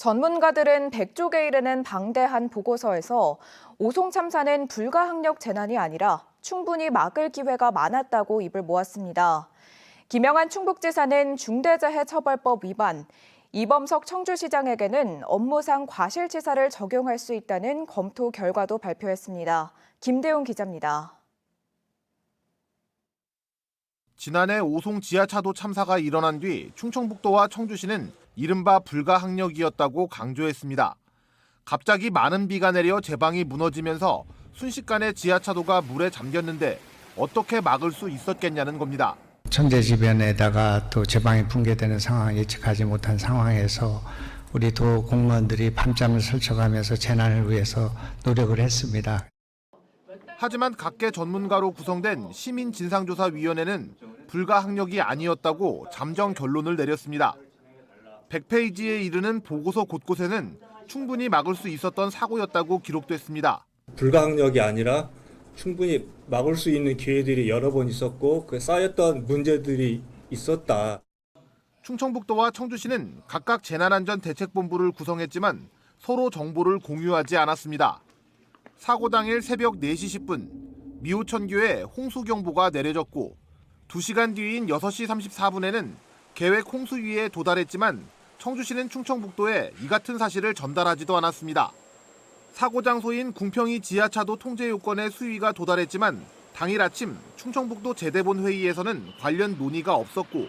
전문가들은 100쪽에 이르는 방대한 보고서에서 오송 참사는 불가항력 재난이 아니라 충분히 막을 기회가 많았다고 입을 모았습니다. 김영한 충북지사는 중대재해처벌법 위반, 이범석 청주시장에게는 업무상 과실치사를 적용할 수 있다는 검토 결과도 발표했습니다. 김대웅 기자입니다. 지난해 오송 지하차도 참사가 일어난 뒤 충청북도와 청주시는 이른바 불가항력이었다고 강조했습니다. 갑자기 많은 비가 내려 제방이 무너지면서 순식간에 지하차도가 물에 잠겼는데 어떻게 막을 수 있었겠냐는 겁니다. 천재지변에다가 또 제방이 붕괴되는 상황을 예측하지 못한 상황에서 우리 도 공무원들이 밤잠을 설쳐가면서 재난을 위해서 노력을 했습니다. 하지만 각계 전문가로 구성된 시민진상조사위원회는 불가항력이 아니었다고 잠정 결론을 내렸습니다. 100페이지에 이르는 보고서 곳곳에는 충분히 막을 수 있었던 사고였다고 기록됐습니다. 불가항력이 아니라 충분히 막을 수 있는 기회들이 여러 번 있었고 그 쌓였던 문제들이 있었다. 충청북도와 청주시는 각각 재난안전대책본부를 구성했지만 서로 정보를 공유하지 않았습니다. 사고 당일 새벽 4시 10분 미호천교에 홍수경보가 내려졌고 2시간 뒤인 6시 34분에는 계획 홍수위에 도달했지만 청주시는 충청북도에 이 같은 사실을 전달하지도 않았습니다. 사고 장소인 궁평이 지하차도 통제 요건에 수위가 도달했지만 당일 아침 충청북도 재대본 회의에서는 관련 논의가 없었고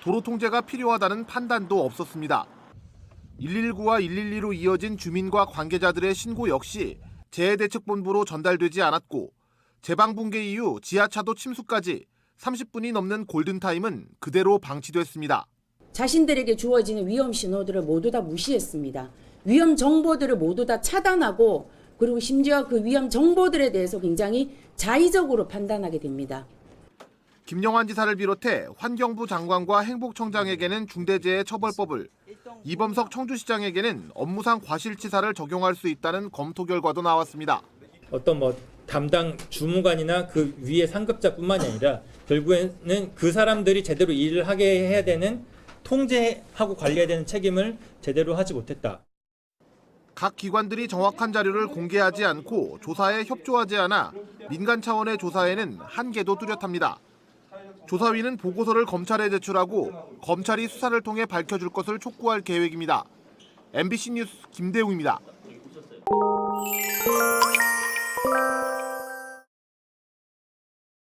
도로 통제가 필요하다는 판단도 없었습니다. 119와 112로 이어진 주민과 관계자들의 신고 역시 재해대책본부로 전달되지 않았고 제방 붕괴 이후 지하차도 침수까지 30분이 넘는 골든타임은 그대로 방치됐습니다. 자신들에게 주어지는 위험 신호들을 모두 다 무시했습니다. 위험 정보들을 모두 다 차단하고 그리고 심지어 그 위험 정보들에 대해서 굉장히 자의적으로 판단하게 됩니다. 김영한 지사를 비롯해 환경부 장관과 행복청장에게는 중대재해처벌법을, 이범석 청주시장에게는 업무상 과실치사를 적용할 수 있다는 검토 결과도 나왔습니다. 어떤 담당 주무관이나 그 위의 상급자뿐만이 아니라 결국에는 그 사람들이 제대로 일을 하게 해야 되는 통제하고 관리해야 되는 책임을 제대로 하지 못했다. 각 기관들이 정확한 자료를 공개하지 않고 조사에 협조하지 않아 민간 차원의 조사에는 한계도 뚜렷합니다. 조사위는 보고서를 검찰에 제출하고 검찰이 수사를 통해 밝혀줄 것을 촉구할 계획입니다. MBC 뉴스 김대웅입니다.